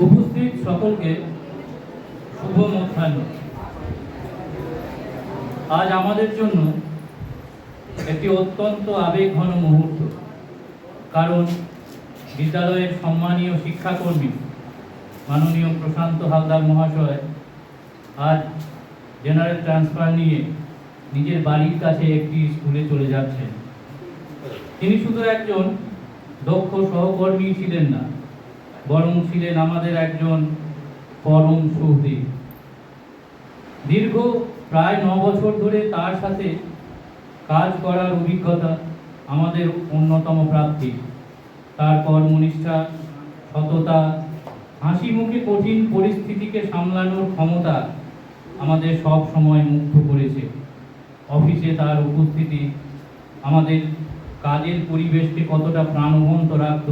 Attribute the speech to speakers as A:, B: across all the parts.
A: উপস্থিত সকলকে শুভ মধ্যাহ্ন। আজ আমাদের জন্য একটি অত্যন্ত আবেগঘন মুহূর্ত, কারণ বিদ্যালয়ের সম্মানীয় শিক্ষাকর্মী মাননীয় প্রশান্ত হালদার মহাশয় আজ জেনারেল ট্রান্সফার নিয়ে নিজের বাড়ির কাছে একটি স্কুলে চলে যাচ্ছেন। তিনি শুধু একজন দক্ষ সহকর্মী ছিলেন না, বরং ছিলেন আমাদের একজন পরম সুহৃদ। দীর্ঘ প্রায় 9 বছর ধরে তার সাথে কাজ করার অভিজ্ঞতা আমাদের অন্যতম প্রাপ্তি। তার কর্মনিষ্ঠা, সততা, হাসি মুখে কঠিন পরিস্থিতিকে সামলানোর ক্ষমতা আমাদের সব সময় মুগ্ধ করেছে। অফিসে তার উপস্থিতি আমাদের কাজের পরিবেশকে কতটা প্রাণবন্ত রাখত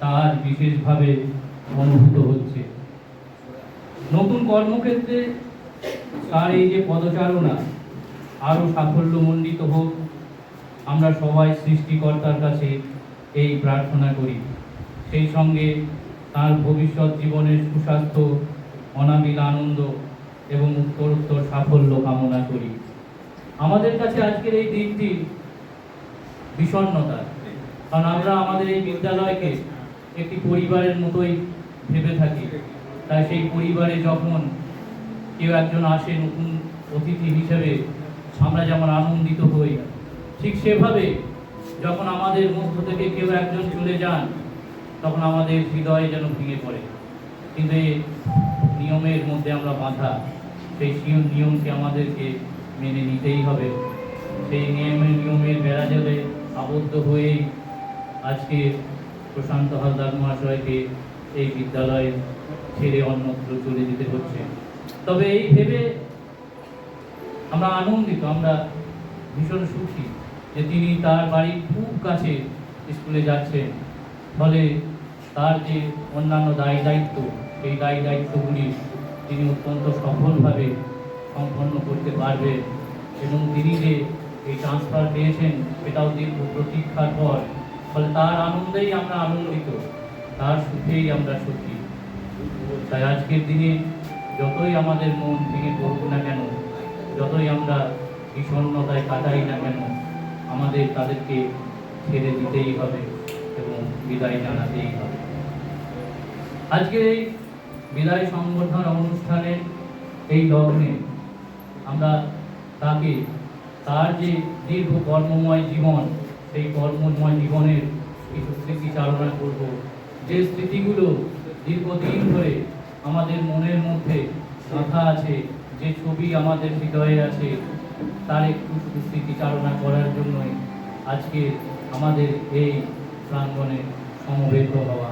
A: তার বিশেষভাবে অনুভূত হচ্ছে। নতুন কর্মক্ষেত্রে তার এই যে পদচারণা আরও সাফল্যমণ্ডিত হোক, আমরা সবাই সৃষ্টিকর্তার কাছে এই প্রার্থনা করি। সেই সঙ্গে তার ভবিষ্যৎ জীবনের সুস্বাস্থ্য, অনাবিল আনন্দ এবং উত্তরোত্তর সাফল্য কামনা করি। আমাদের কাছে আজকের এই দিনটি বিষণ্ণতা, কারণ আমরা আমাদের এই বিদ্যালয়কে একটি পরিবারের মতোই ভেবে থাকি। তাই সেই পরিবারে যখন কেউ একজন আসে নতুন অতিথি হিসেবে, আমরা যেমন আনন্দিত হই, ঠিক সেভাবে যখন আমাদের মধ্য থেকে কেউ একজন চলে যান, তখন আমাদের হৃদয়ে যেন ভেঙে পড়ে। কিন্তু এই নিয়মের মধ্যে আমরা বাঁধা, সেই নিয়মকে আমাদেরকে মেনে নিতেই হবে। সেই নিয়মের বেড়াজালে আবদ্ধ হয়েই আজকে প্রশান্ত হালদার মহাশয়কে এই বিদ্যালয়ে ছেড়ে অন্যত্র চলে যেতে হচ্ছে। তবে এই ভেবে আমরা আনন্দিত, আমরা ভীষণ সুখী যে তিনি তার বাড়ির খুব কাছে স্কুলে যাচ্ছেন। ফলে তার যে অন্যান্য দায়িত্ব, সেই দায়িত্বগুলি তিনি অত্যন্ত সফলভাবে সম্পন্ন করতে পারবেন। এবং তিনি যে এই ট্রান্সফার পেয়েছেন সেটাও দীর্ঘ প্রতীক্ষার পর। ফলে তার আনন্দেই আমরা আনন্দিত, তার সুখেই আমরা সুখী। তাই আজকের দিনে যতই আমাদের মন ভেঙে পড়ুক না কেন, যতই আমরা বিষণ্ণতায় কাটাই না কেন, আমাদের তাদেরকে ছেড়ে দিতেই হবে এবং বিদায় জানাতেই হবে। আজকের এই বিদায় সংবর্ধনা অনুষ্ঠানের এই লগ্নে আমরা তাকে তার যে দীর্ঘ কর্মময় জীবন, সেই কর্মময় জীবনের কিছু স্মৃতিচারণা করব। যে স্মৃতিগুলো দীর্ঘদিন ধরে আমাদের মনের মধ্যে গাঁথা আছে, যে ছবি আমাদের হৃদয়ে আছে, তার একটু শুধু স্মৃতিচারণা করার জন্যই আজকে আমাদের এই প্রাঙ্গণে সমবেত হওয়া।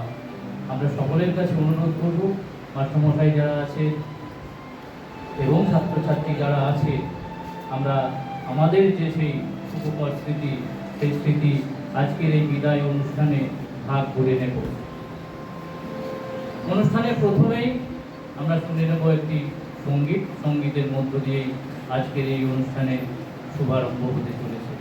A: আমরা সকলের কাছে অনুরোধ করব, মাস্টারমশাই যারা আছে এবং ছাত্রছাত্রী যারা আছে, আমরা আমাদের যে সেই সুখকর স্মৃতি, সেই স্মৃতি আজকের এই বিদায় অনুষ্ঠানে ভাগ করে নেব। অনুষ্ঠানের প্রথমেই আমরা শুনে নেব একটি সঙ্গীতের মধ্য দিয়েই আজকের এই অনুষ্ঠানের শুভারম্ভ হতে চলেছে।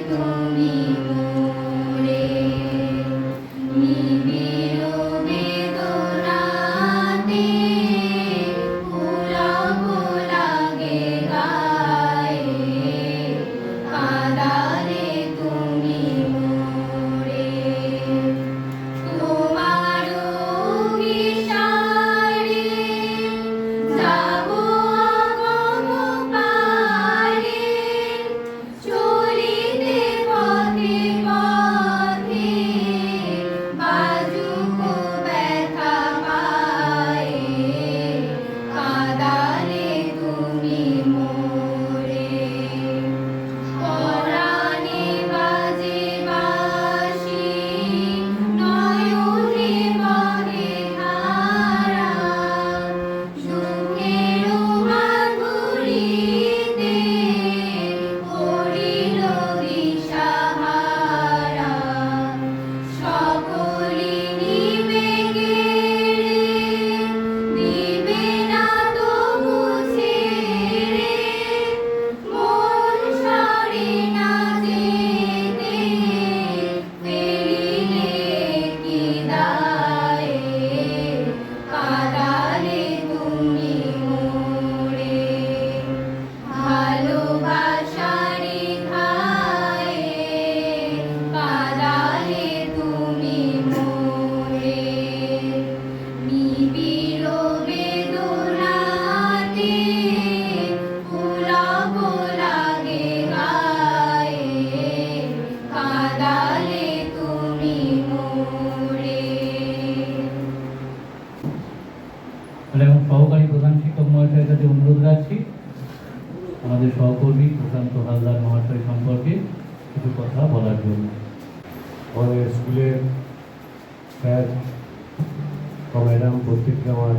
B: তুমি মোরে
A: আমাদের সহকর্মী প্রশান্ত হালদার মহাশয় সম্পর্কে কিছু কথা বলার জন্য।
B: আমাদের স্কুলের স্যার ও ম্যাডাম প্রত্যেককে আমার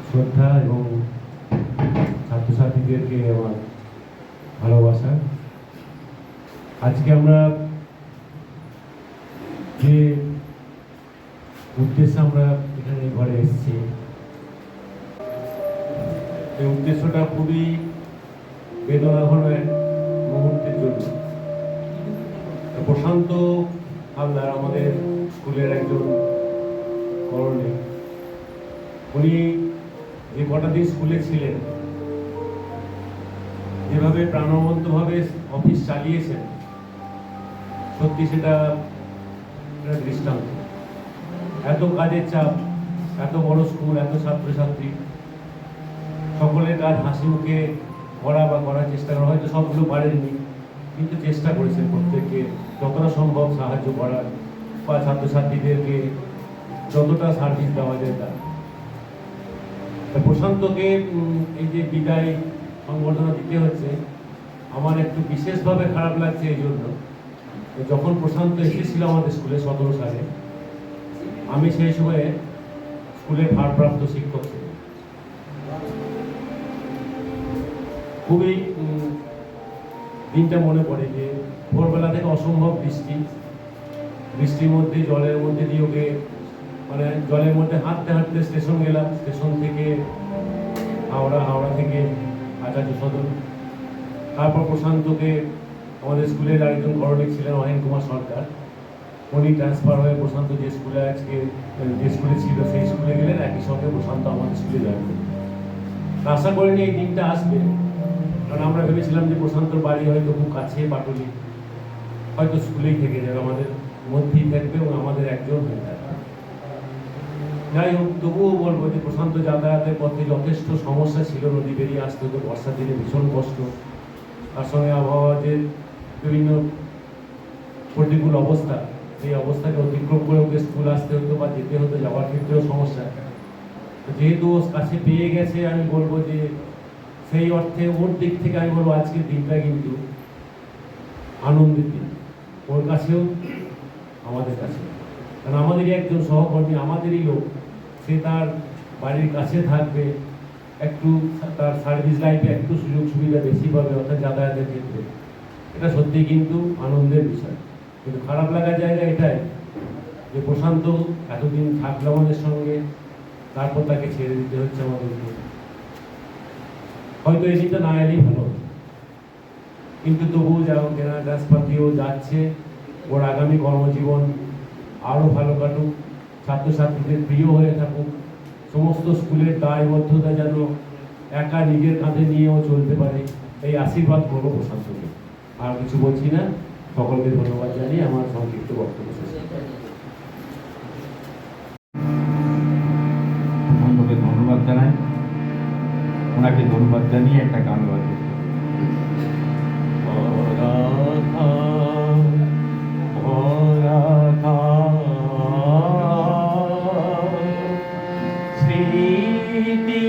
B: শ্রদ্ধা এবং ছাত্রছাত্রীদেরকে আমার ভালোবাসা। আজকে আমরা যে উদ্দেশ্যে আমরা এখানে ঘরে এসেছি, এই উদ্দেশ্যটা খুবই বেদনাঘন এক মুহূর্তের জন্য। প্রশান্ত হালদার আমাদের স্কুলের একজন করণীয়। উনি যে কটা দিন স্কুলে ছিলেন, যেভাবে প্রাণবন্তভাবে অফিস চালিয়েছেন, সত্যি সেটা দৃষ্টান্ত। এত কাজের চাপ, এত বড় স্কুল, এত ছাত্রছাত্রী, সকলের কাজ হাসি মুখে করার চেষ্টা করা। হয়তো সবগুলো পারেননি, কিন্তু চেষ্টা করেছেন প্রত্যেককে যতটা সম্ভব সাহায্য করার বা ছাত্রছাত্রীদেরকে যতটা সার্ভিস দেওয়া যায় তা। প্রশান্তকে এই যে বিদায় সংবর্ধনা দিতে হচ্ছে, আমার একটু বিশেষভাবে খারাপ লাগছে এই জন্য, যখন প্রশান্ত এসেছিল আমাদের স্কুলে 17 সালে, আমি সেই সময়ে স্কুলের ভারপ্রাপ্ত শিক্ষক ছিলাম। খুবই দিনটা মনে পড়ে যে ভোরবেলা থেকে অসম্ভব বৃষ্টির মধ্যে, জলের মধ্যে দিয়ে ওকে, মানে জলের মধ্যে হাঁটতে হাঁটতে স্টেশন গেলাম, স্টেশন থেকে হাওড়া থেকে আচার্য সদন। তারপর প্রশান্তকে আমাদের স্কুলের আরেকজন করণিক ছিলেন অহেন কুমার সরকার, উনি ট্রান্সফার হয়ে প্রশান্ত যে স্কুলে ছিল সেই স্কুলে গেলেন, একই সঙ্গে প্রশান্ত আমাদের স্কুলে জয়েন করলেন। আশা করিনি এই দিনটা আসবে, কারণ আমরা ভেবেছিলাম যে প্রশান্তর বাড়ি হয়তো খুব কাছে, পাটুলি, হয়তো স্কুলেই থেকে যাবে, আমাদের মধ্যেই থাকবে এবং আমাদের একজন হয়ে থাকবে। যাই হোক, তবুও বলবো যে প্রশান্ত যাতায়াতের পথে যথেষ্ট সমস্যা ছিল। নদী বেরিয়ে আসতে হতো, বর্ষার দিনে ভীষণ কষ্ট, তার সঙ্গে আবহাওয়া যে বিভিন্ন প্রতিকূল অবস্থা, এই অবস্থাকে অতিক্রম করে ওকে স্কুল আসতে হতো বা যেতে হতো, যাওয়ার ক্ষেত্রেও সমস্যা। যেহেতু ও কাছে পেয়ে গেছে, আমি বলবো যে সেই অর্থে ওর দিক থেকে আমি বলবো আজকের দিনটা কিন্তু আনন্দের দিন, ওর কাছেও আমাদের কাছে। কারণ আমাদেরই একজন সহকর্মী, আমাদেরই লোক, সে তার বাড়ির কাছে থাকবে, একটু তার সার্ভিস লাইফে একটু সুযোগ সুবিধা বেশি পাবে, অর্থাৎ যাতায়াতের ক্ষেত্রে। এটা সত্যিই কিন্তু আনন্দের বিষয়। কিন্তু খারাপ লাগার জায়গা এটাই যে প্রশান্ত এতদিন থাকলো আমাদের সঙ্গে, তারপর তাকে ছেড়ে দিতে হচ্ছে আমাদেরকে। হয়তো এই দিনটা না এলেই ভালো, কিন্তু তবুও যাও কেনা ট্রান্সপাতিও যাচ্ছে, ওর আগামী কর্মজীবন আরও ভালো কাটুক, ছাত্রছাত্রীদের প্রিয় হয়ে থাকুক, সমস্ত স্কুলের দায়বদ্ধতা যেন একা নিজের কাঁধে নিয়েও চলতে পারে, এই আশীর্বাদ করবো প্রশান্তকে। আর কিছু বলছি না, সকলকে ধন্যবাদ জানিয়ে আমার সংক্ষিপ্ত বক্তব্য শেষ করছি।
C: প্রশান্তকে ধন্যবাদ জানাই, ওনাকে ধন্যবাদ জানিয়ে একটা গান বাজে। স্মৃতি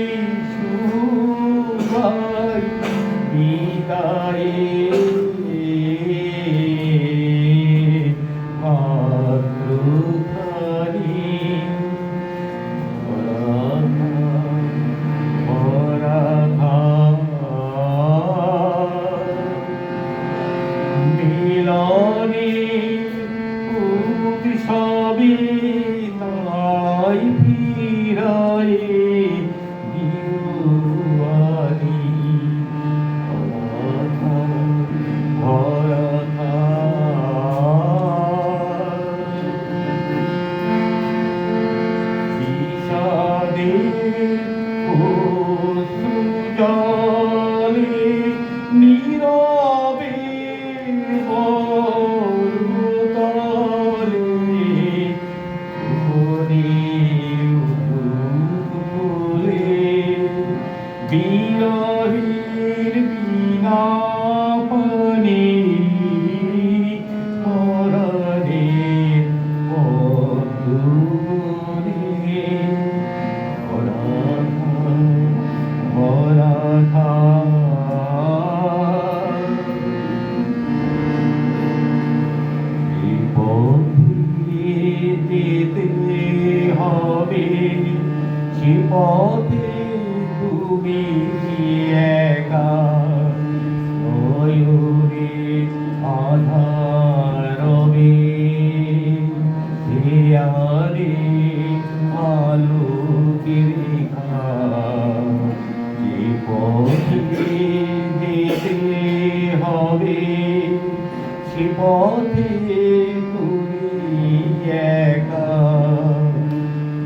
C: সুভাই বিদায়ে তুমি একা ময়ূরে আধারবে হিয়ারে আলোকের রেখা যে পথে যেতে হবে সে পথে তুমি একা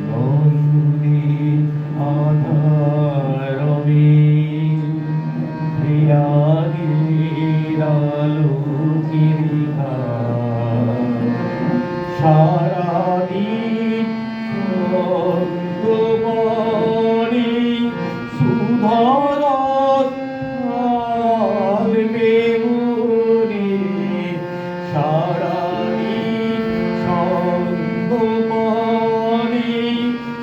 C: নয়নে আধারবে হিয়ারের আলোকের রেখা সারাদিন তোমারি সুধরস মেমুনি সারাদিন তোমারি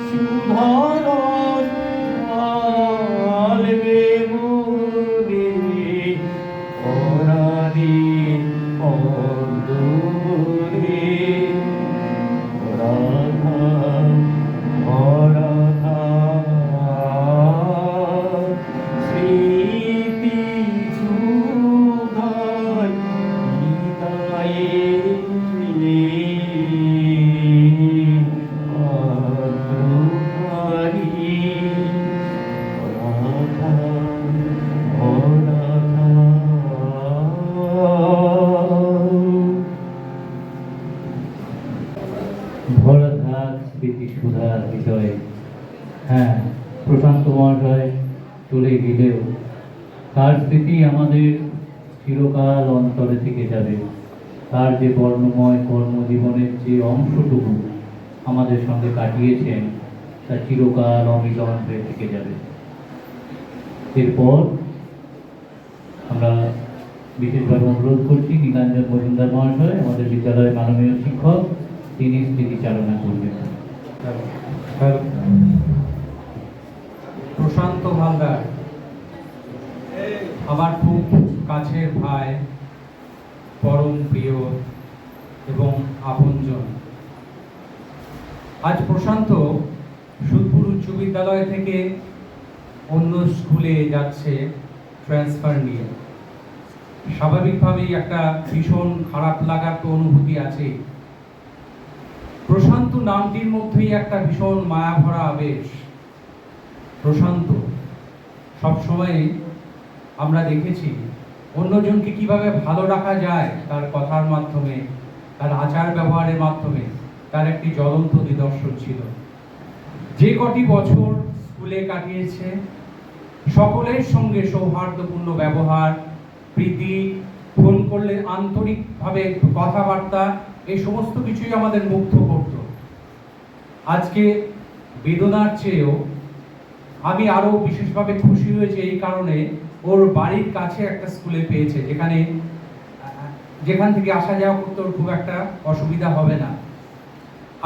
C: সুধরস মেমুনি অনাদিন অন্ধরে স্মৃতি সুধায়
A: ভরা থাক স্মৃতি সুধার হৃদয়ে। হ্যাঁ, প্রশান্ত মহাশয় চলে গেলেও তার স্মৃতি আমাদের চিরকাল অন্তরে থেকে যাবে। তার যে বর্ণময় কর্মজীবনের যে অংশটুকু আমাদের সঙ্গে কাটিয়েছেন তা চিরকাল অমিলন হয়ে থেকে যাবে। এরপর আমরা বিশেষভাবে অনুরোধ করছি নীলাঞ্জন মজুমদার মহাশয়, আমাদের বিদ্যালয়ের মাননীয় শিক্ষক, তিনি স্মৃতিচারণা করবেন।
D: প্রশান্ত হালদার আমার খুব কাছের ভাই, পরম প্রিয় এবং আপনজন। আজ প্রশান্ত সুদপুর উচ্চ বিদ্যালয় থেকে অন্য স্কুলে যাচ্ছে ট্রান্সফার নিয়ে। স্বাভাবিকভাবেই একটা ভীষণ খারাপ লাগার তো অনুভূতি আছে। প্রশান্ত নামটির মধ্যেই একটা ভীষণ মায়াভরা আবেশ। প্রশান্ত সবসময় আমরা দেখেছি অন্যজনকে কিভাবে ভালো রাখা যায় তার কথার মাধ্যমে, তার আচার ব্যবহারের মাধ্যমে তার একটি জ্বলন্ত নিদর্শন ছিল। যে কটি বছর স্কুলে কাটিয়েছে সকলের সঙ্গে সৌহার্দ্যপূর্ণ ব্যবহার, প্রীতি, ফোন করলে আন্তরিকভাবে কথাবার্তা, এই সমস্ত কিছুই আমাদের মুগ্ধ করত। আজকে বেদনার চেয়েও আমি আরো বিশেষভাবে খুশি হয়েছি এই কারণে, ওর বাড়ির কাছে একটা স্কুলে পেয়েছে যেখান থেকে আসা যাওয়া করতে ওর খুব একটা অসুবিধা হবে না।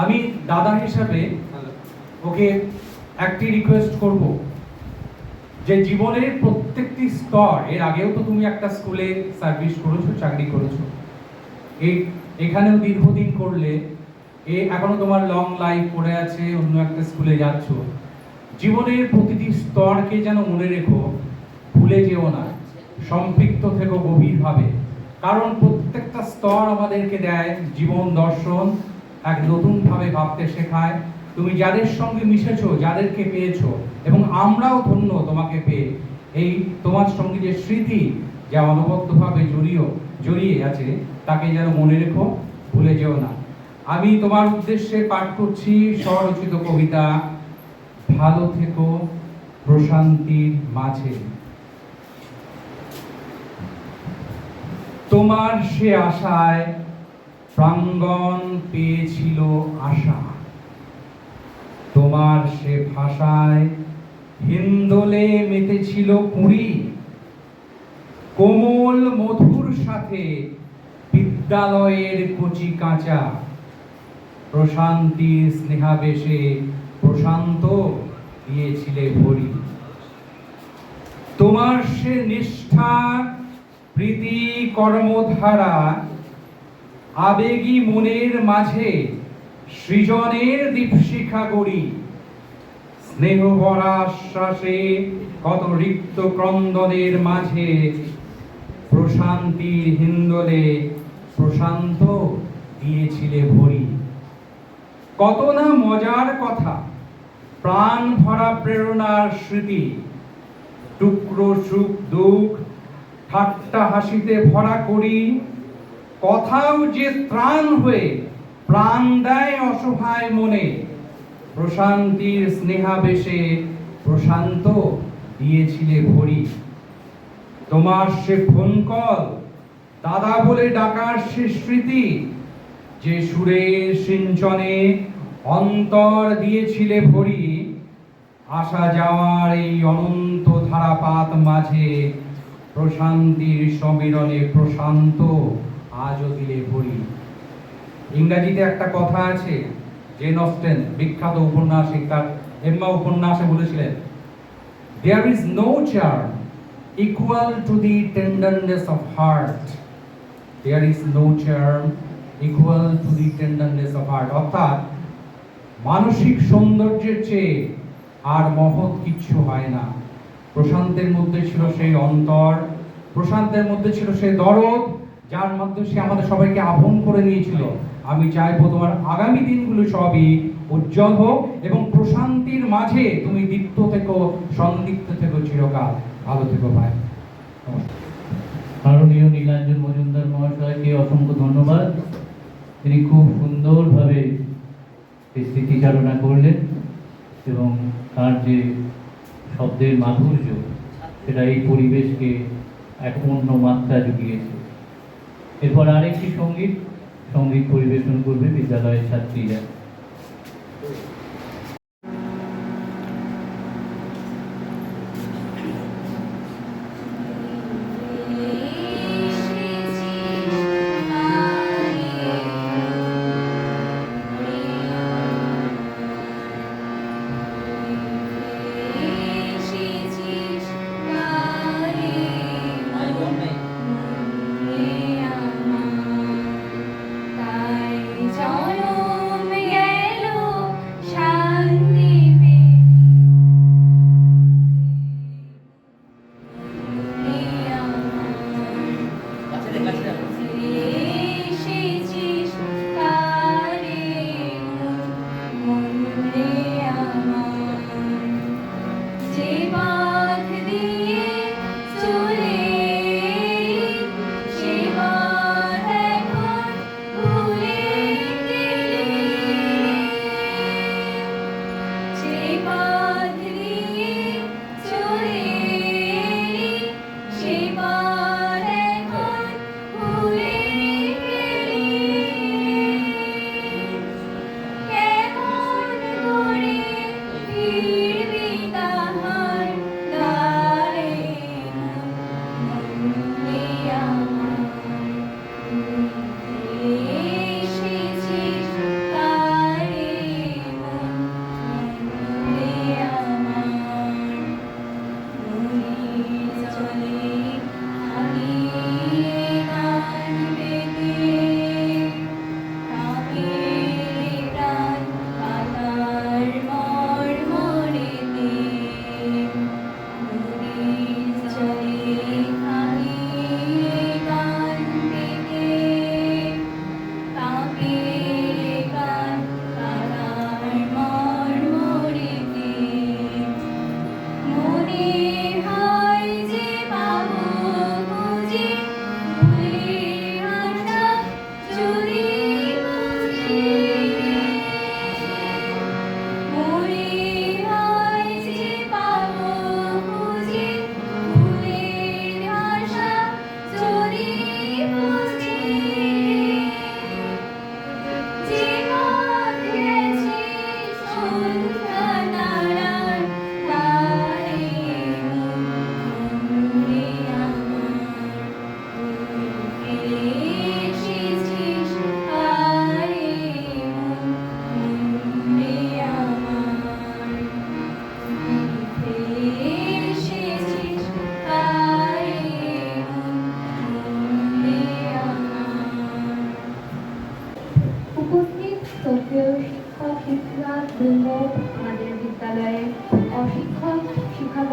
D: আমি দাদা হিসাবে ওকে একটি রিকোয়েস্ট করব যে জীবনের প্রত্যেকটি স্তর, এর আগেও তো তুমি একটা স্কুলে সার্ভিস করেছো, চাকরি করেছো, এখানেও দীর্ঘদিন করলে, এখনো তোমার লং লাইফ পড়ে আছে, অন্য একটা স্কুলে যাচ্ছ। জীবনের প্রতিটি স্তরকে যেন মনে রেখো, ভুলে যেও না, সম্পৃক্ত থেকো গভীরভাবে, কারণ প্রত্যেকটা স্তর আমাদেরকে দেয় জীবন দর্শন, এক নতুনভাবে ভাবতে শেখায়। তুমি যাদের সঙ্গে মিশেছো, যাদেরকে পেয়েছো, এবং আমরাও ধন্য তোমাকে পেয়ে। এই তোমার সঙ্গে যে স্মৃতি যা অনবদ্যভাবে জড়িয়ে আছে তাকে যেন মনে রেখো, ভুলে যেও না। আমি তোমার উদ্দেশ্যে পাঠ করছি স্বরচিত কবিতা ভালো থেকো প্রশান্তির মাঝে। তোমার সে আশায় প্রাঙ্গণ পেয়েছিল আশা, তোমার সে ভাষায় হিন্দোলে মেতেছিল কুঁড়ি, কোমল মধুর সাথে বিদ্যালয়ের কচি কাঁচা, প্রশান্তির স্নেহাবেশে প্রশান্ত দিয়েছিলে ভরি। তোমার সে নিষ্ঠা প্রীতি কর্মধারা আবেগী মনের মাঝে সৃজনের দীপশিখা গড়ি, স্নেহ ভরা আশ্বাসে কত রিক্ত ক্রন্দনের মাঝে প্রশান্তির হিন্দোলে প্রশান্ত দিয়েছিলে ভরি। কত না মজার কথা, প্রাণ ভরা প্রেরণার স্মৃতি, টুকরো সুখ দুঃখ ঠাট্টা হাসিতে ভরা করি। কথাও যে ত্রাণ হয়ে প্রাণ দেয় অসহায় মনে, প্রশান্তির স্নেহাবেশে প্রশান্ত দিয়েছিলে ভরি। তোমার সে ফোন কল, দাদা বলে ডাকার সে স্মৃতি, যে সুরের সিঞ্চনে অন্তর দিয়েছিলে ভরি। আসা যাওয়ার এই অনন্ত ধারাপাত মাঝে প্রশান্তির সমীরণে প্রশান্ত আজও দিলে ভরি। ইংরাজিতে একটা কথা আছে, জেন অস্টেন বিখ্যাত উপন্যাসিক তার এম্মা উপন্যাসে বলেছিলেন, there is no charm equal to the tenderness of heart. There is no charm equal to the tenderness of heart. অর্থাৎ মানসিক সৌন্দর্যের চেয়ে আর মহৎ কিছু হয় না। প্রশান্তের মধ্যে ছিল সেই অন্তর, প্রশান্তের মধ্যে ছিল সেই দরদ, যার মধ্যে সে আমাদের সবাইকে আপন করে নিয়েছিল। আমি চাইবো তোমার আগামী দিনগুলো সবই উজ্জ্বল হোক এবং প্রশান্তির মাঝে তুমি দীপ্ত থেকো, সন্দিগ্ধ থেকো চিরকাল। ভালো থেকো ভাই। নমস্কার।
A: মাননীয় নীলাঞ্জন মজুমদার মহাশয়কে অসংখ্য ধন্যবাদ। তিনি খুব সুন্দরভাবে এই স্মৃতিচারণা করলেন এবং তার যে শব্দের মাধুর্য সেটা এই পরিবেশকে এক অন্য মাত্রা জুগিয়েছে। এরপর আরেকটি সঙ্গীত পরিবেশন করবে বিদ্যালয়ের ছাত্রীরা।
E: তাই জনমে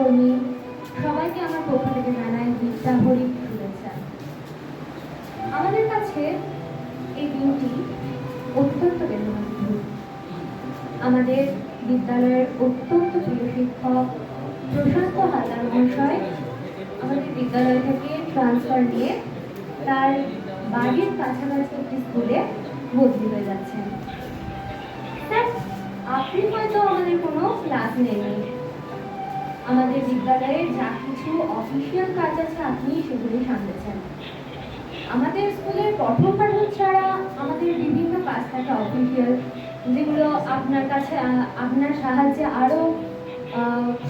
E: সহকর্মী সবাইকে আমার পক্ষ থেকে জানাই বিদ্যাহরির শুভেচ্ছা। আমাদের কাছে এই দিনটি অত্যন্ত বেদনাবহুল। আমাদের বিদ্যালয়ের অত্যন্ত প্রিয় শিক্ষক প্রশান্ত হালদার মহাশয় আমাদের বিদ্যালয় থেকে ট্রান্সফার নিয়ে তার বাড়ির কাছাকাছি একটি স্কুলে বদলি হয়ে যাচ্ছেন। স্যার, আপনি হয়তো আমাদের কোনো ক্লাস নেননি। আমাদের বিদ্যালয়ে যা কিছু অফিসিয়াল কাজ আছে আপনি সেগুলি সামলেছেন। আমাদের স্কুলের পঠন পাঠন ছাড়া আমাদের বিভিন্ন কাজ থাকে অফিসিয়াল, যেগুলো আপনার কাছে আপনার সাহায্যে আরো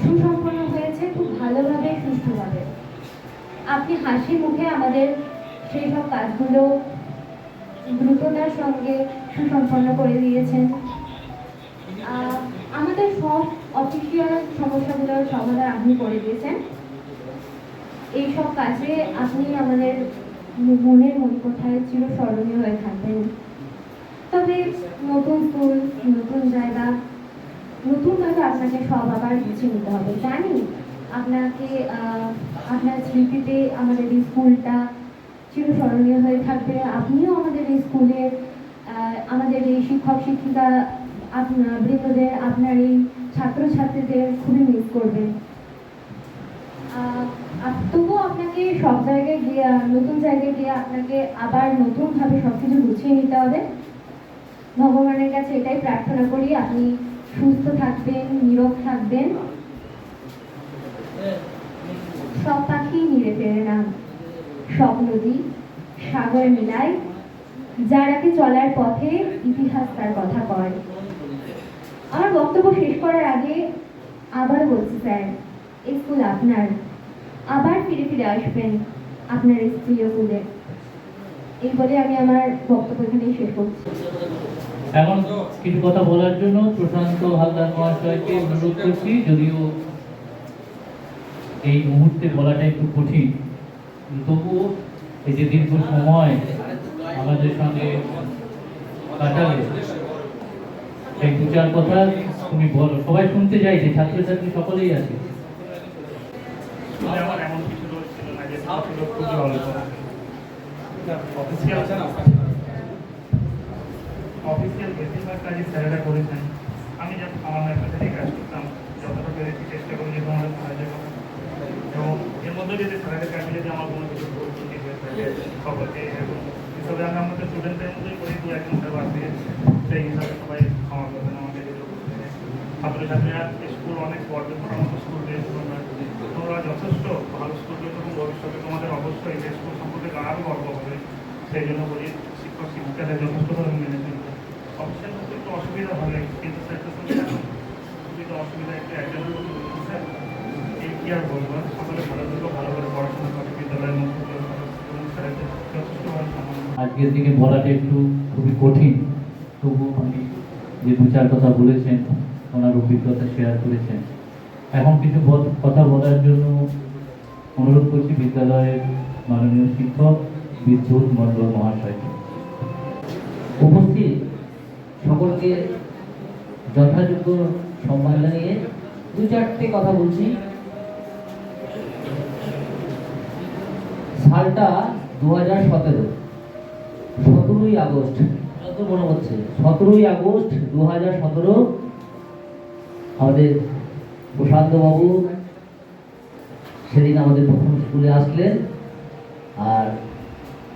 E: সুসম্পন্ন হয়েছে খুব ভালোভাবে সুষ্ঠুভাবে। আপনি হাসি মুখে আমাদের সেই সব কাজগুলো দ্রুততার সঙ্গে সুসম্পন্ন করে দিয়েছেন। আমাদের সব অফিসিয়াল সমস্যাগুলোর সমাধান আপনি করে দিয়েছেন। এই সব কাজে আপনি আমাদের মনের মণিকোঠায় চিরস্মরণীয় হয়ে থাকবেন। তবে নতুন স্কুল, নতুন জায়গা, নতুনভাবে আপনাকে সব আবার গুছিয়ে নিতে হবে। জানি আপনাকে আপনার স্মৃতিতে আমাদের এই স্কুলটা চিরস্মরণীয় হয়ে থাকবে। আপনিও আমাদের এই স্কুলের আমাদের এই শিক্ষক শিক্ষিকা আপনার বৃন্দদের, আপনার এই ছাত্রছাত্রীদের খুবই মিস করবেন। তবুও আপনাকে সব জায়গায় গিয়ে, নতুন জায়গায় গিয়ে আপনাকে আবার নতুনভাবে সব কিছু গুছিয়ে নিতে হবে। ভগবানের কাছে এটাই প্রার্থনা করি আপনি সুস্থ থাকবেন, নীরব থাকবেন। সব পাখি নিড়ে ফেরে না, সব নদী সাগরে মিলায়, যারাকে চলার পথে ইতিহাস তার কথা কয়। আমার বক্তব্য শেষ করার আগে আবার বলছি স্যার, এই স্কুল আপনার, আবার ফিরে ফিরে আসবেন আপনার এই প্রিয় স্কুলে। এই বলে আমি আমার বক্তব্য এখানেই শেষ করছি।
A: এখন কিছু কথা বলার জন্য প্রশান্ত হালদার মহাশয়কে অনুরোধ করছি, যদিও এই মুহূর্তে বলাটা একটু কঠিন, তবুও এই যে দীর্ঘ সময় আমাদের সঙ্গে কাটালে এই দু চার কথা তুমি বলো, সবাই শুনতে চাইছে, ছাত্রছাত্রী সকলেই আছে।
F: আমার এমন কিছু রোল ছিল না, যে ছিল খুবই অল্প। অফিসিয়াল বেশিরভাগ কাজই স্যারেরা করেছেন। আমি যখন আমার লাইফে কাজ করতাম, যতটা পেরেছি চেষ্টা করি যে তোমাদের সাহায্য করা, এবং এর মধ্যে যদি স্যারেদের কাছে যদি আমার কোনো কিছু ভুল ত্রুটি হয়ে থাকে সকলকে, এবং হিসাবে আমি আমাদের স্টুডেন্টদের মধ্যেই করি, দু একজন স্যার আছে, সেই হিসাবে সবাই ক্ষমা করবেন আমাকে। ছাত্রছাত্রীরা স্কুল অনেক পর্যটন আমাদের স্কুল রয়েছে, তোমরা যথেষ্ট ভালো স্কুল রয়েছে এবং ভবিষ্যতে তোমাদের অবশ্যই এই স্কুল সম্পর্কে আরও গর্ব হবে। সেই জন্য বলি শিক্ষক শিক্ষিকাদের যথেষ্টভাবে মেনে চলবে। অফিসের মধ্যে একটু অসুবিধা হবে, কিন্তু স্যারদের সঙ্গে সুবিধা অসুবিধা একটু অ্যাডজাস্ট করতে বলছি স্যার। এই কি আর বলবো, সকলে ভালো থেকো, ভালো করে পড়াশোনা করে বিদ্যালয়ের মধ্যে স্যারদের যথেষ্টভাবে সম্মান।
A: আজকের দিকে বলাটা একটু খুবই কঠিন, তবু আমি যে দু চার কথা বলেছেন, ওনার অভিজ্ঞতা শেয়ার করেছেন। এখন কিছু কথা বলার জন্য অনুরোধ করছি বিদ্যালয়ের মাননীয় শিক্ষক বিদ্যুৎ মণ্ডল মহাশয়কে।
G: উপস্থিত সকলকে যথাযোগ্য সম্মান জানিয়ে দু চারটে কথা বলছি। সালটা 2017, 17ই আগস্ট, যত মনে হচ্ছে 17ই আগস্ট 2017 আমাদের প্রশান্ত বাবু সেদিন আমাদের প্রথম স্কুলে আসলেন। আর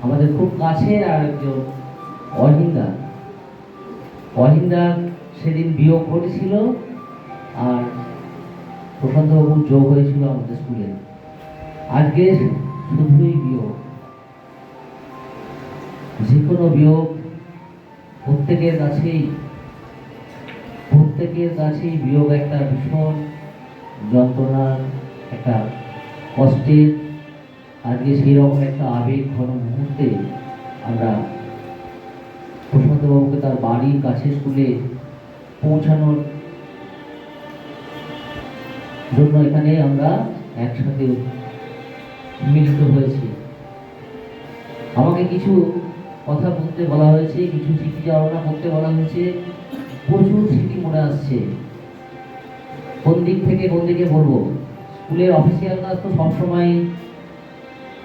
G: আমাদের খুব কাছের আর একজন অহিন্দা সেদিন বিয়োগ ঘটেছিল, আর প্রশান্তবাবুর যোগ হয়েছিল আমাদের স্কুলে। আজকে শুধুই বিয়োগ, যে কোনো বিয়োগ প্রত্যেকের কাছেই বিয়োগ একটা ভীষণ যন্ত্রণার, একটা কষ্টের। আজকে সেই রকম একটা আবেগ ঘন মুহূর্তে আমরা প্রশান্তবাবুকে তার বাড়ির কাছে স্কুলে পৌঁছানোর জন্য এখানে আমরা একসাথে মিলিত হয়েছি। আমাকে কিছু কথা বলতে বলা হয়েছে, কিছু স্মৃতি চালনা করতে বলা হয়েছে। প্রচুর স্মৃতি মনে আসছে, কোন দিক থেকে কোন দিকে বলবো। স্কুলের অফিসিয়াল কাজ তো সবসময়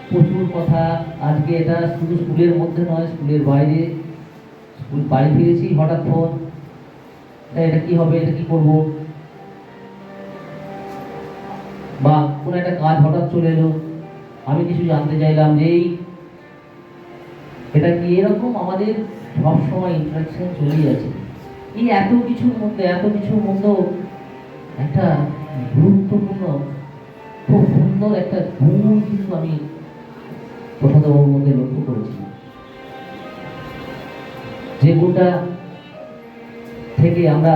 G: প্রচুর কথা। আজকে এটা শুধু স্কুলের মধ্যে নয়, স্কুলের বাইরে। স্কুল বাড়ি ফিরেছি, হঠাৎ ফোন, এটা কি হবে, এটা কি করব, বা কোনো একটা কাজ হঠাৎ চলে এলো, আমি কিছু জানতে চাইলাম যে এটা কি, এরকম আমাদের সবসময় ইন্টারাকশন চলেই আছে। এই এত কিছুর মধ্যেও একটা গুরুত্বপূর্ণ, খুব সুন্দর একটা গুণ কিন্তু আমি প্রসাদবাবুর মধ্যে লক্ষ্য করেছি, যে গুণটা থেকে আমরা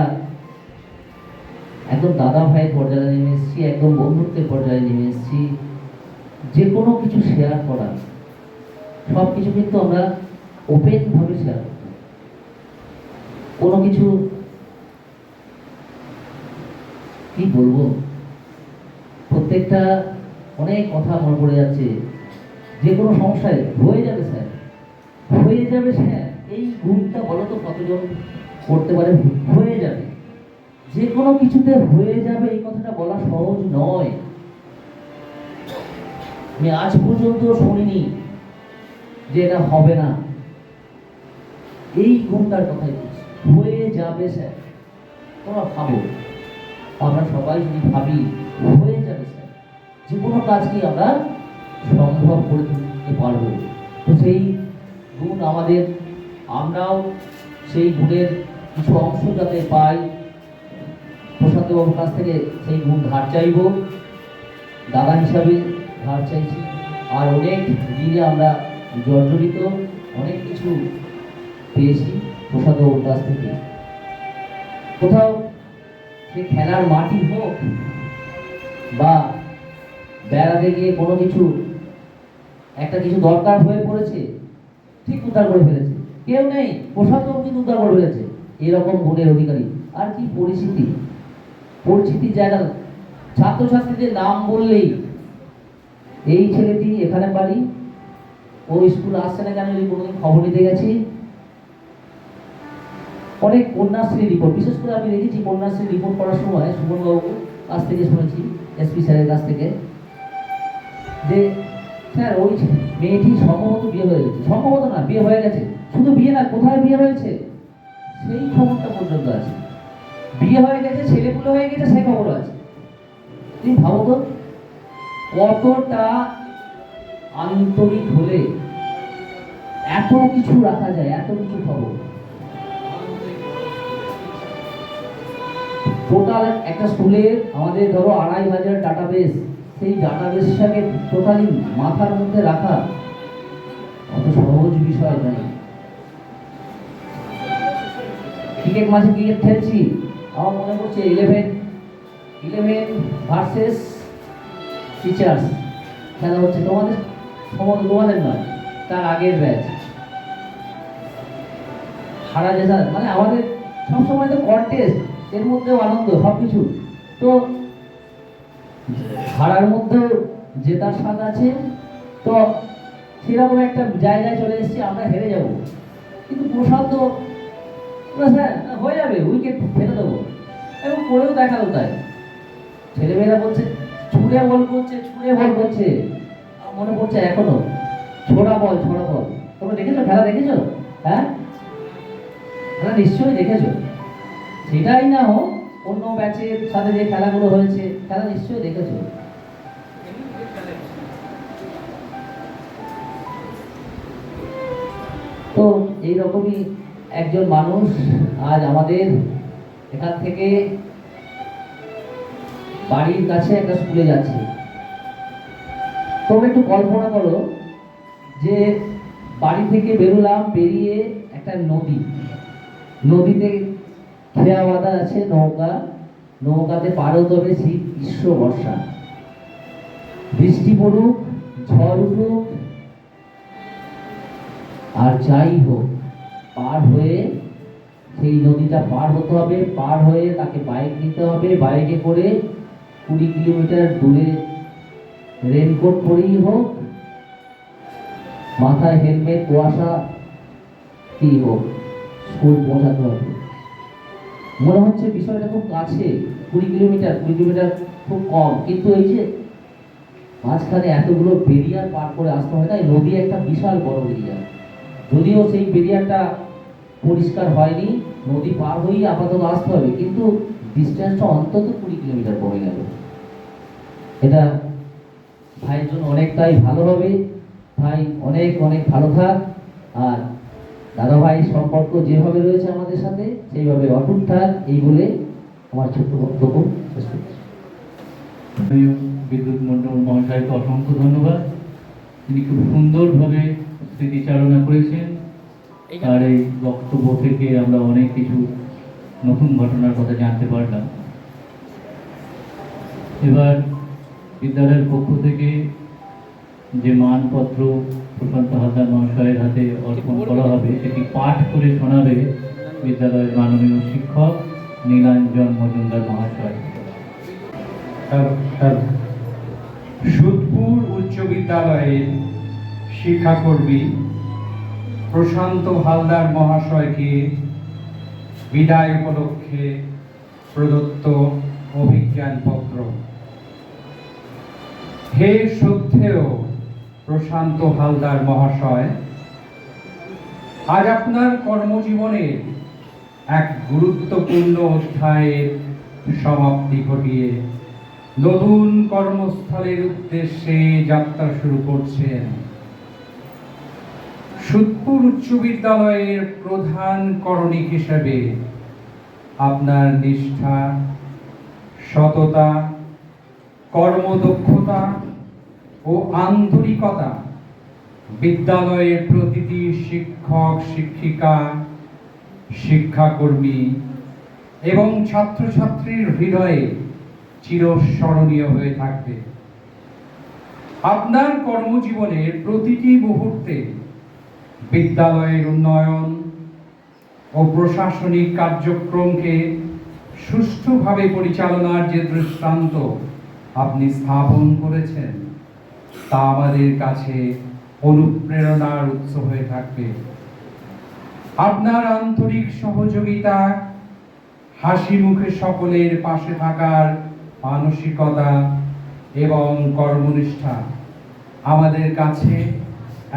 G: একদম দাদা ভাইয়ের পর্যায়ে নেমে এসেছি, একদম বন্ধুত্বের পর্যায়ে নেমে এসেছি। যে কোনো কিছু শেয়ার করা, সব কিছু কিন্তু আমরা ওপেন ভাবে শেয়ার করতাম। কোনো কিছু কি বলবো, প্রত্যেকটা অনেক কথা মনে পড়ে যাচ্ছে। যে কোনো সমস্যায় হয়ে যাবে স্যার, হয়ে যাবে স্যার, এই গুণটা বলো তো কতজন করতে পারে? হয়ে যাবে, যে কোনো কিছুতে হয়ে যাবে, এই কথাটা বলা সহজ নয়। আমি আজ পর্যন্ত শুনিনি যে এটা হবে না। এই গুণটার কথাই বলছি, হয়ে যাবে স্যার। তোমরা ভাবো, আমরা সবাই যদি ভাবি হয়ে যাবে স্যার, যে কোনো কাজকে আমরা সম্ভব করে তুলতে পারবো। তো সেই গুণ আমাদের, আমরাও সেই গুণের কিছু অংশ যাতে পাই, প্রশান্তবাবুর কাছ থেকে সেই গুণ ধার চাইব, দাদা হিসাবে ধার চাইছি। আর অনেক দিনে আমরা জর্জরিত, অনেক কিছু পেয়েছি প্রশান্তবাবুর কাছ থেকে। কোথাও সে খেলার মাটি হোক বা বেড়াতে গিয়ে কোনো কিছু, একটা কিছু দরকার হয়ে পড়েছে, ঠিক উদ্ধার করে ফেলেছে, কেউ নেই, প্রশান্তবাবু কিন্তু উদ্ধার করে ফেলেছে। এরকম গুণের অধিকারী। আর কি পরিচিতির জায়গা, ছাত্রছাত্রীদের নাম বললেই এই ছেলেটি এখানে বাড়ি, ও স্কুল আসছে না কেন, যদি কোনোদিন খবর নিতে গেছি। অনেক কন্যাশ্রী রিপোর্ট, বিশেষ করে আমি দেখেছি কন্যাশ্রী রিপোর্ট করার সময় সুমনবাবুর কাছ থেকে শুনেছি, এসপি স্যারের কাছ থেকে, যে স্যার ওই মেয়েটি সম্ভবত বিয়ে হয়ে গেছে, সম্ভবত না, বিয়ে হয়ে গেছে। শুধু বিয়ে না, কোথায় বিয়ে হয়েছে সেই খবরটা পর্যন্ত আছে। বিয়ে হয়ে গেছে, ছেলেপুলে হয়ে গেছে, সেই খবরও আছে। তুমি ভাবো তো কতটা আন্তরিক হলে এত কিছু রাখা যায়, এত কিছু খবর। টোটাল একটা স্কুলের আমাদের ধরো 2500 ডাটাবেস, সেই ডাটাবেসটাকে টোটালি মাথার মধ্যে রাখা অত সহজ বিষয় নয়। ক্রিকেট মাঠে ক্রিকেট খেলছি, আমার মনে পড়ছে 11 ভার্সেস টিচার্স খেলা হচ্ছে, তোমাদের নয়, তার আগের ব্যাচ। হারা জেতা, মানে আমাদের সবসময় তো কন্টেস্ট, এর মধ্যেও আনন্দ, সবকিছু। তো হারার মধ্যেও জেতার স্বাদ আছে। তো সেরকম একটা জায়গায় চলে এসেছি, আমরা হেরে যাব, কিন্তু প্রশান্ত স্যার হয়ে যাবে, উইকেট ফেলে দেবো, এবং করেও দেখালো তাই। ছেলেমেয়েরা বলছে ছুঁড়ে বল করছে, মনে পড়ছে এখনো, ছোড়া বল। তোমরা দেখেছো খেলা, দেখেছো? হ্যাঁ, খেলা নিশ্চয়ই দেখেছো। সেটাই না হোক, অন্য ব্যাচের সাথে যে খেলাগুলো হয়েছে, খেলা নিশ্চয়ই দেখেছো। তো এইরকমই একজন মানুষ আজ আমাদের এখান থেকে বাড়ির কাছে একটা স্কুলে যাচ্ছে। তোমরা একটু কল্পনা করো যে বাড়ি থেকে বেরোলাম, বেরিয়ে একটা নদীতে খেয়া বাঁধা আছে, নৌকাতে পার হতে হবে, শীত, গ্রীষ্ম, বর্ষা, বৃষ্টি পড়ুক, ঝড় উঠুক, আর যাই হোক, পার হয়ে সেই নদীটা পার হতে হবে। পার হয়ে তাকে বাইক নিতে হবে, বাইকে করে 20 কিলোমিটার দূরে, রেনকোট পরেই হোক, মাথায় হেলমেট, কুয়াশা কি হোক, স্কুল পৌঁছাতে হবে। মনে হচ্ছে বিষয়টা খুব কাছে, 20 কিলোমিটার খুব কম, কিন্তু এই যে মাঝখানে এতগুলো বেরিয়ার পার করে আসতে হয় না, এই নদী একটা বিশাল বড় বেরিয়ার। যদিও সেই বেরিয়ারটা পরিষ্কার হয়নি, নদী পার হয়েই আপাতত আসতে হবে, কিন্তু ডিস্টেন্সটা অন্তত 20 কিলোমিটার কমে গেল। এটা ভাইয়ের জন্য অনেকটাই ভালো হবে। ভাই অনেক অনেক ভালো থাক, আর দাদা ভাই সম্পর্ক যেভাবে রয়েছে আমাদের সাথে সেইভাবে অটুট থাক, এই বলে আমার ছোট্ট বক্তব্য শেষ করছি।
A: বিদ্যুৎ মন্ডল মহাশয়কে অসংখ্য ধন্যবাদ। তিনি খুব সুন্দরভাবে স্মৃতিচারণা করেছেন, আর এই বক্তব্য থেকে আমরা অনেক কিছু নতুন ঘটনার কথা জানতে পারলাম। এবার বিদ্যালয়ের পক্ষ থেকে যে মানপত্র প্রশান্ত হালদার মহাশয়ের হাতে অর্পণ করা হবে সেটি পাঠ করে শোনাবে বিদ্যালয়ের মাননীয় শিক্ষক নীলাঞ্জন মজুমদার মহাশয়।
D: সুদপুর উচ্চ বিদ্যালয়ের শিক্ষাকর্মী প্রশান্ত হালদার মহাশয়কে বিদায় উপলক্ষে প্রদত্ত অভিজ্ঞানপত্র। হে শ্রদ্ধেয় প্রশান্ত হালদার মহাশয়, আজ আপনার কর্মজীবনের এক গুরুত্বপূর্ণ অধ্যায়ের সমাপ্তি ঘটিয়ে নতুন কর্মস্থলের উদ্দেশ্যে যাত্রা শুরু করছেন। সুদপুর উচ্চ বিদ্যালয়ের প্রধান করণিক হিসেবে আপনার নিষ্ঠা, সততা, কর্মদক্ষতা ও আন্তরিকতা বিদ্যালয়ের প্রতিটি শিক্ষক, শিক্ষিকা, শিক্ষাকর্মী এবং ছাত্রছাত্রীর হৃদয়ে চিরস্মরণীয় হয়ে থাকবে। আপনার কর্মজীবনের প্রতিটি মুহূর্তে বিদ্যালয়ের উন্নয়ন ও প্রশাসনিক কার্যক্রমকে সুষ্ঠুভাবে পরিচালনার যে দৃষ্টান্ত আপনি স্থাপন করেছেন তা আমাদের কাছে অনুপ্রেরণার উৎস হয়ে থাকবে। আপনার আন্তরিক সহযোগিতা, হাসি মুখে সকলের পাশে থাকার মানসিকতা এবং কর্মনিষ্ঠা আমাদের কাছে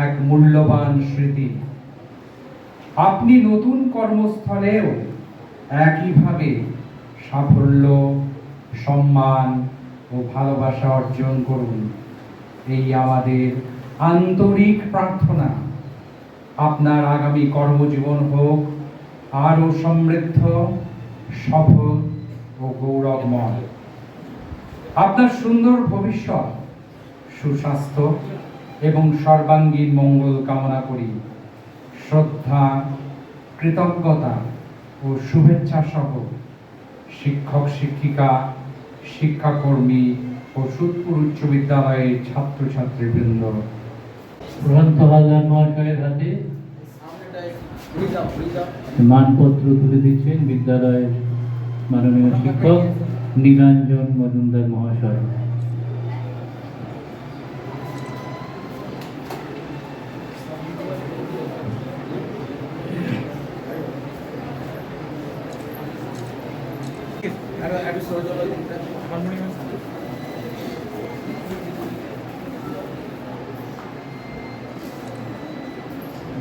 D: এক মূল্যবান স্মৃতি। আপনি নতুন কর্মস্থলেও একইভাবে সাফল্য, সম্মান ও ভালোবাসা অর্জন করুন, এই আমাদের আন্তরিক প্রার্থনা। আপনার আগামী কর্মজীবন হোক আরও সমৃদ্ধ, সফল ও গৌরবময়। আপনার সুন্দর ভবিষ্যৎ, সুস্বাস্থ্য এবং সর্বাঙ্গীন মঙ্গল কামনা করি। শ্রদ্ধা, কৃতজ্ঞতা ও শুভেচ্ছা সহ শিক্ষক, শিক্ষিকা, শিক্ষাকর্মী ও সুদপুর উচ্চ বিদ্যালয়ের ছাত্রছাত্রীবৃন্দ।
A: প্রশান্ত হালদার মহাশয়ের হাতে মানপত্র তুলে দিচ্ছেন বিদ্যালয়ের মাননীয় শিক্ষক নীলাঞ্জন মজুমদার মহাশয়।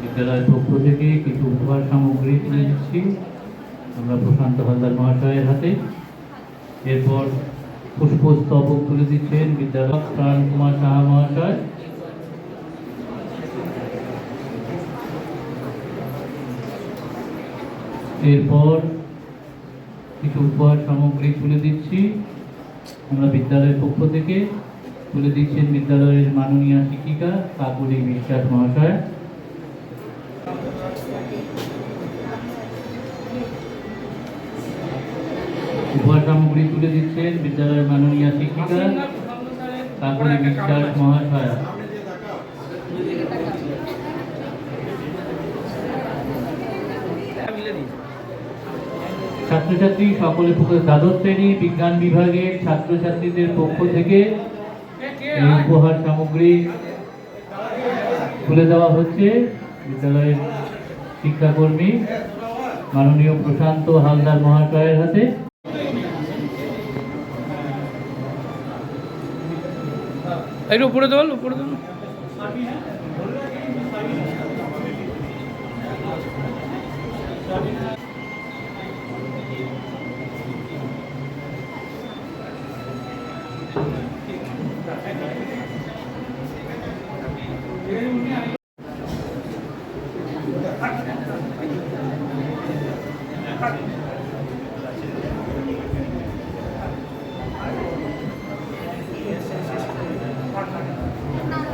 A: বিদ্যালয়ের পক্ষ থেকে কিছু উপহার সামগ্রী তুলে দিচ্ছি আমরা প্রশান্ত হালদার মহাশয়ের হাতে। এরপর পুষ্পস্তবক তুলে দিচ্ছেন বিদ্যালয় প্রাণ কুমার সাহা মহাশয়। এরপর কিছু উপহার সামগ্রী তুলে দিচ্ছি আমরা বিদ্যালয়ের পক্ষ থেকে। তুলে দিচ্ছেন বিদ্যালয়ের মাননীয় শিক্ষিকা কাকুলি বিশ্বাস মহাশয়। উপহার সামগ্রী তুলে দিচ্ছেন বিদ্যালয়ের মাননীয় শিক্ষিকা কাকুলি বিশ্বাস মহাশয়া। ছাত্রছাত্রী সকলের পক্ষ দ্বাদশ শ্রেণী বিজ্ঞান বিভাগের ছাত্রছাত্রীদের পক্ষ থেকে এই উপহার সামগ্রী তুলে দেওয়া হচ্ছে বিদ্যালয়ের শিক্ষাকর্মী মাননীয় প্রশান্ত হালদার মহাশয়ের হাতে।
H: একটু উপরে দেওয়াল, উপরে দেওয়াল।
E: না